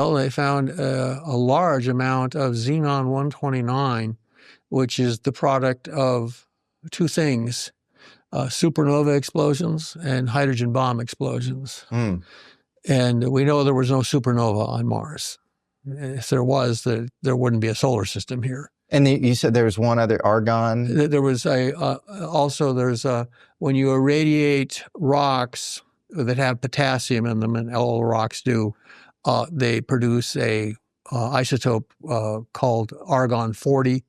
Well, they found a large amount of xenon-129, which is the product of two things, supernova explosions and hydrogen bomb explosions. And we know there was no supernova on Mars. If there was, there wouldn't be a solar system here. And you said there was one other, argon? There was when you irradiate rocks that have potassium in them, and all rocks do, they produce a isotope called argon-40,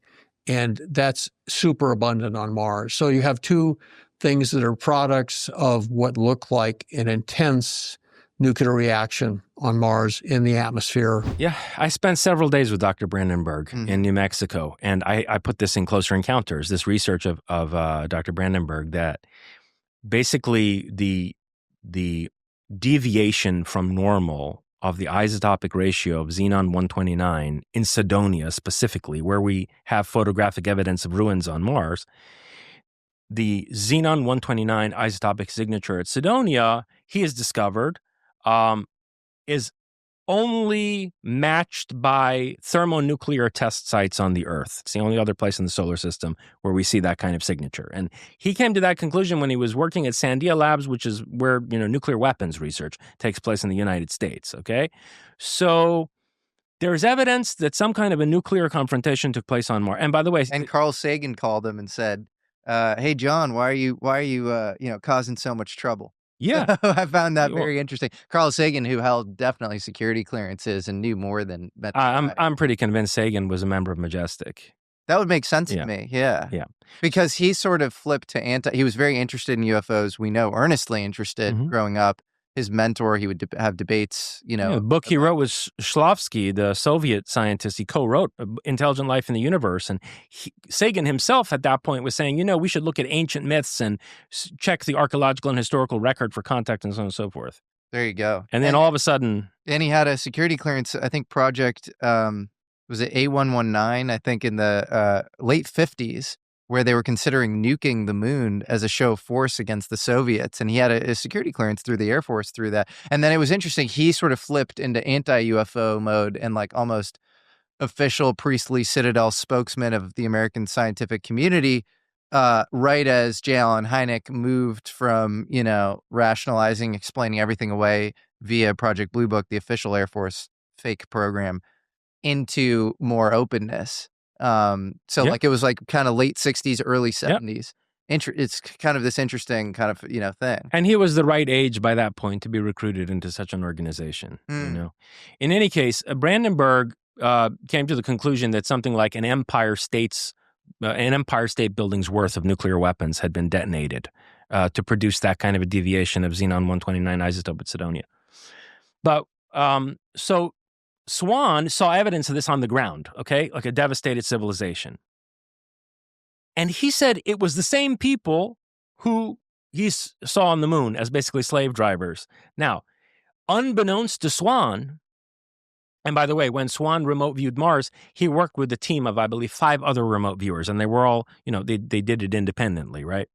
and that's super abundant on Mars. So you have two things that are products of what look like an intense nuclear reaction on Mars in the atmosphere. Yeah, I spent several days with Dr. Brandenburg in New Mexico, and I put this in Closer Encounters, this research of Dr. Brandenburg, that basically the deviation from normal of the isotopic ratio of xenon-129 in Cydonia specifically, where we have photographic evidence of ruins on Mars, the xenon-129 isotopic signature at Cydonia, he has discovered, is only matched by thermonuclear test sites on the Earth. It's the only other place in the solar system where we see that kind of signature. And he came to that conclusion when he was working at Sandia Labs, which is where, nuclear weapons research takes place in the United States, okay? So there's evidence that some kind of a nuclear confrontation took place on Mars. And by the way... And Carl Sagan called him and said, hey, John, why are you causing so much trouble? Yeah. I found that very interesting. Carl Sagan, who held definitely security clearances and knew more than... I'm pretty convinced Sagan was a member of Majestic. That would make sense to me, yeah. Because he sort of flipped to he was very interested in UFOs, we know, earnestly interested growing up. His mentor, he would have debates, The book he wrote was Shklovsky, the Soviet scientist. He co-wrote Intelligent Life in the Universe. And Sagan himself at that point was saying, we should look at ancient myths and check the archaeological and historical record for contact and so on and so forth. There you go. And then all of a sudden... And he had a security clearance, I think, project, was it A119, I think in the late 50s, where they were considering nuking the moon as a show of force against the Soviets. And he had a security clearance through the Air Force through that. And then it was interesting. He sort of flipped into anti-UFO mode and like almost official priestly citadel spokesman of the American scientific community, right as J. Allen Hynek moved from, rationalizing, explaining everything away via Project Blue Book, the official Air Force fake program, into more openness. Like it was like kind of late 60s, early 70s. It's kind of this interesting kind of, thing. And he was the right age by that point to be recruited into such an organization, In any case, Brandenburg came to the conclusion that something like an Empire State building's worth of nuclear weapons had been detonated to produce that kind of a deviation of xenon-129 isotope at Cydonia. But so Swan saw evidence of this on the ground, okay, like a devastated civilization. And he said it was the same people who he saw on the moon as basically slave drivers. Now, unbeknownst to Swan, and by the way, when Swan remote viewed Mars, he worked with a team of, I believe, 5 other remote viewers, and they were all, they did it independently, right?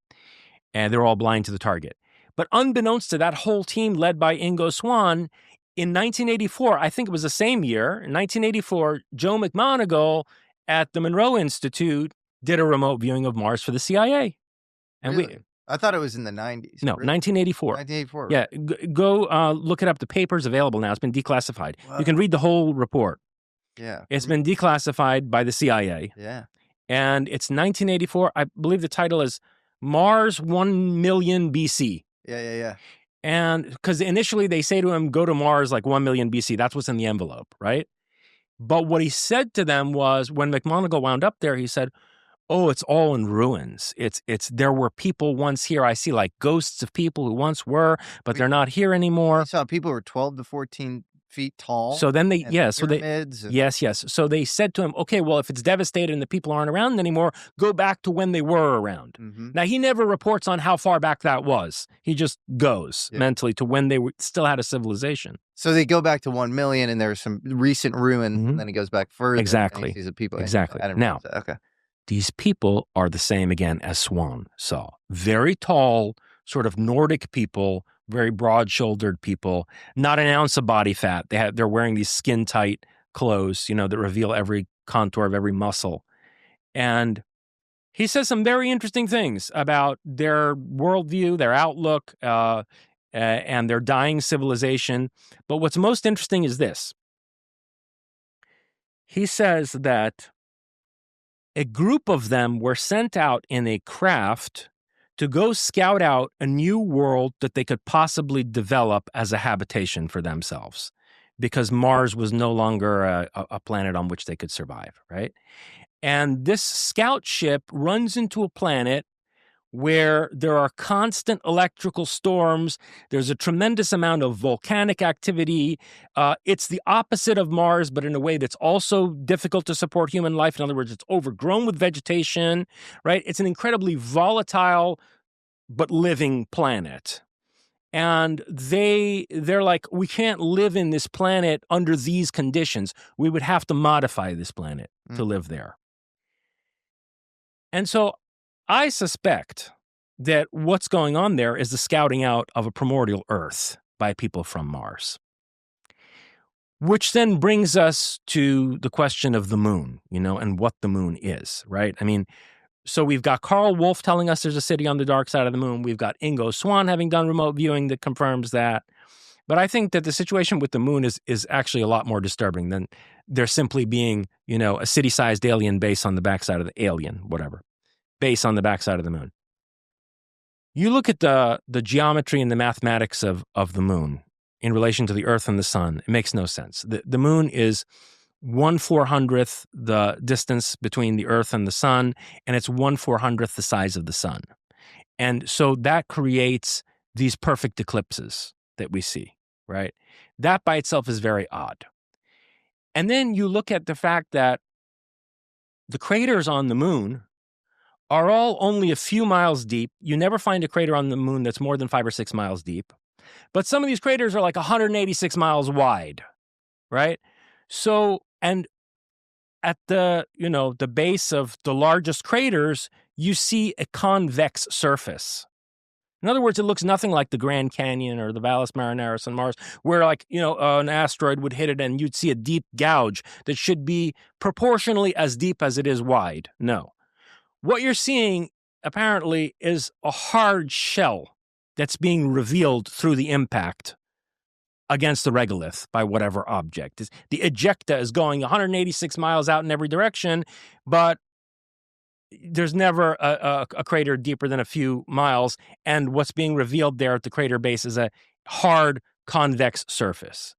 And they were all blind to the target. But unbeknownst to that whole team led by Ingo Swan, in 1984, I think it was the same year, in 1984, Joe McMoneagle at the Monroe Institute did a remote viewing of Mars for the CIA. And really? I thought it was in the 90s. No, really? 1984. 1984. Yeah, go look it up. The paper's available now. It's been declassified. Wow. You can read the whole report. Yeah. It's been declassified by the CIA. Yeah. And it's 1984. I believe the title is Mars 1 million BC. Yeah. And because initially they say to him, go to Mars like 1 million BC. That's what's in the envelope, right? But what he said to them was, when McMoneagle wound up there, he said, oh, it's all in ruins. There were people once here. I see like ghosts of people who once were, but they're not here anymore. I saw people who were 12 to 14 feet tall. So then they, pyramids yes. So they said to him, okay, well, if it's devastated and the people aren't around anymore, go back to when they were around. Mm-hmm. Now, he never reports on how far back that was. He just goes mentally to when they still had a civilization. So they go back to 1 million and there's some recent ruins, and then he goes back further. Exactly. And he sees the people. Exactly. I didn't Now, that. Okay. These people are the same again as Swan saw. Very tall, sort of Nordic people very broad-shouldered people, not an ounce of body fat. They're wearing these skin-tight clothes, that reveal every contour of every muscle. And he says some very interesting things about their worldview, their outlook, and their dying civilization. But what's most interesting is this. He says that a group of them were sent out in a craft to go scout out a new world that they could possibly develop as a habitation for themselves, because Mars was no longer a planet on which they could survive, right? And this scout ship runs into a planet where there are constant electrical storms. There's a tremendous amount of volcanic activity. It's the opposite of Mars, but in a way that's also difficult to support human life. In other words, it's overgrown with vegetation, right? It's an incredibly volatile but living planet. And they're like, we can't live in this planet under these conditions. We would have to modify this planet to live there. And so I suspect that what's going on there is the scouting out of a primordial Earth by people from Mars. Which then brings us to the question of the moon, and what the moon is, right? I mean, so we've got Carl Wolf telling us there's a city on the dark side of the moon. We've got Ingo Swann having done remote viewing that confirms that. But I think that the situation with the moon is actually a lot more disturbing than there simply being, a city-sized alien base on the backside of the base on the backside of the moon. You look at the geometry and the mathematics of the moon in relation to the Earth and the sun, it makes no sense. The moon is 1/400th the distance between the Earth and the sun, and it's 1/400th the size of the sun. And so that creates these perfect eclipses that we see, right? That by itself is very odd. And then you look at the fact that the craters on the moon are all only a few miles deep. You never find a crater on the moon that's more than 5 or 6 miles deep. But some of these craters are like 186 miles wide, right? So, and at the base of the largest craters, you see a convex surface. In other words, it looks nothing like the Grand Canyon or the Valles Marineris on Mars, where an asteroid would hit it and you'd see a deep gouge that should be proportionally as deep as it is wide. No. What you're seeing, apparently, is a hard shell that's being revealed through the impact against the regolith by whatever object. The ejecta is going 186 miles out in every direction, but there's never a crater deeper than a few miles, and what's being revealed there at the crater base is a hard, convex surface.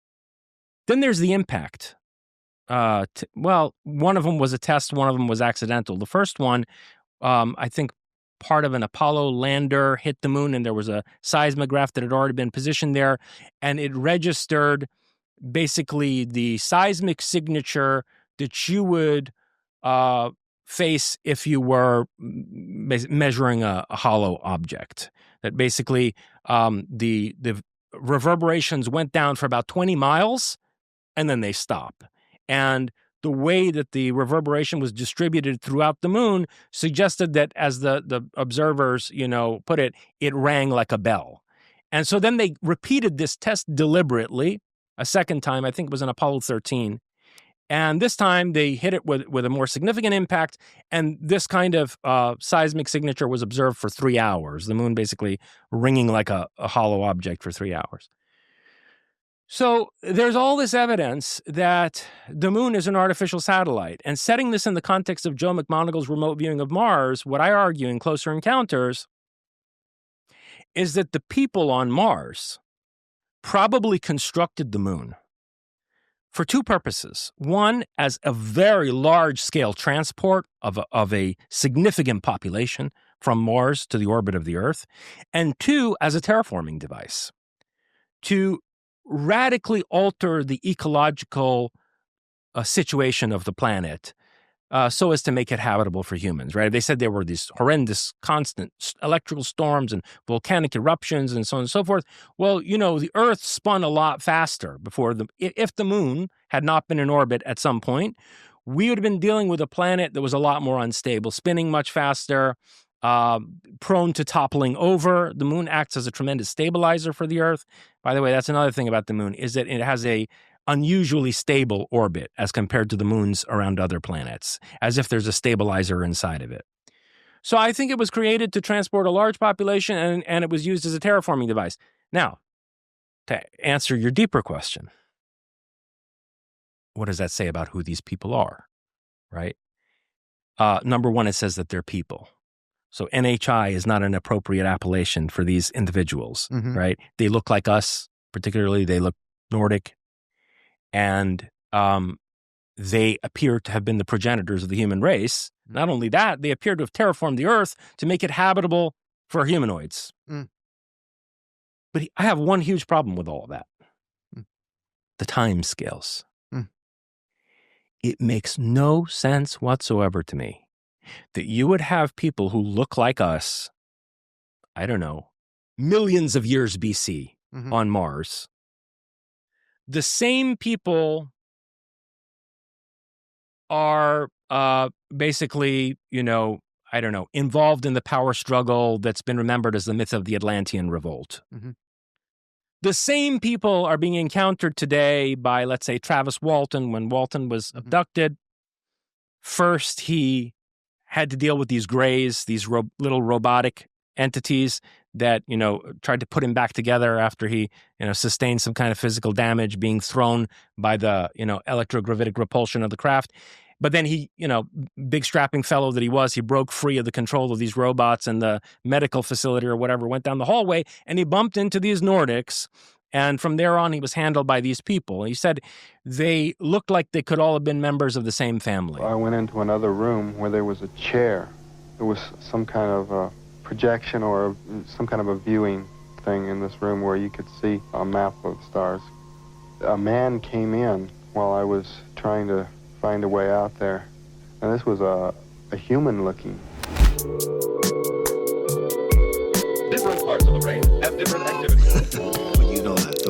Then there's the impact. One of them was a test, one of them was accidental. The first one, I think part of an Apollo lander hit the moon, and there was a seismograph that had already been positioned there, and it registered basically the seismic signature that you would face if you were measuring a hollow object. That basically the reverberations went down for about 20 miles, and then they stop. And the way that the reverberation was distributed throughout the moon suggested that, as the observers, put it, it rang like a bell. And so then they repeated this test deliberately a second time. I think it was on Apollo 13. And this time they hit it with a more significant impact. And this kind of seismic signature was observed for 3 hours. The moon basically ringing like a hollow object for 3 hours. So there's all this evidence that the moon is an artificial satellite. And setting this in the context of Joe McMoneagle's remote viewing of Mars, what I argue in Closer Encounters is that the people on Mars probably constructed the moon for two purposes. One, as a very large-scale transport of a significant population from Mars to the orbit of the Earth. And two, as a terraforming device to radically alter the ecological situation of the planet so as to make it habitable for humans, right? They said there were these horrendous constant electrical storms and volcanic eruptions and so on and so forth. Well, the Earth spun a lot faster before if the moon had not been in orbit at some point, we would have been dealing with a planet that was a lot more unstable, spinning much faster, prone to toppling over. The moon acts as a tremendous stabilizer for the Earth. By the way, that's another thing about the moon, is that it has a unusually stable orbit as compared to the moons around other planets, as if there's a stabilizer inside of it. So I think it was created to transport a large population, and it was used as a terraforming device. Now, to answer your deeper question, what does that say about who these people are, right? Number one, it says that they're people. So NHI is not an appropriate appellation for these individuals, right? They look like us, particularly they look Nordic, and they appear to have been the progenitors of the human race. Not only that, they appear to have terraformed the Earth to make it habitable for humanoids. But I have one huge problem with all of that. The time scales. It makes no sense whatsoever to me that you would have people who look like us, I don't know, millions of years BC on Mars. The same people are basically, I don't know, involved in the power struggle that's been remembered as the myth of the Atlantean Revolt. The same people are being encountered today by, let's say, Travis Walton. When Walton was abducted, first he had to deal with these grays, these little robotic entities that, tried to put him back together after he, sustained some kind of physical damage being thrown by the, electrogravitic repulsion of the craft. But then he, big strapping fellow that he was, he broke free of the control of these robots, and the medical facility or whatever went down the hallway, and he bumped into these Nordics. And from there on, he was handled by these people. He said they looked like they could all have been members of the same family. I went into another room where there was a chair. There was some kind of a projection or some kind of a viewing thing in this room where you could see a map of the stars. A man came in while I was trying to find a way out there. And this was a human looking. Different parts of the brain have different activities. When you know that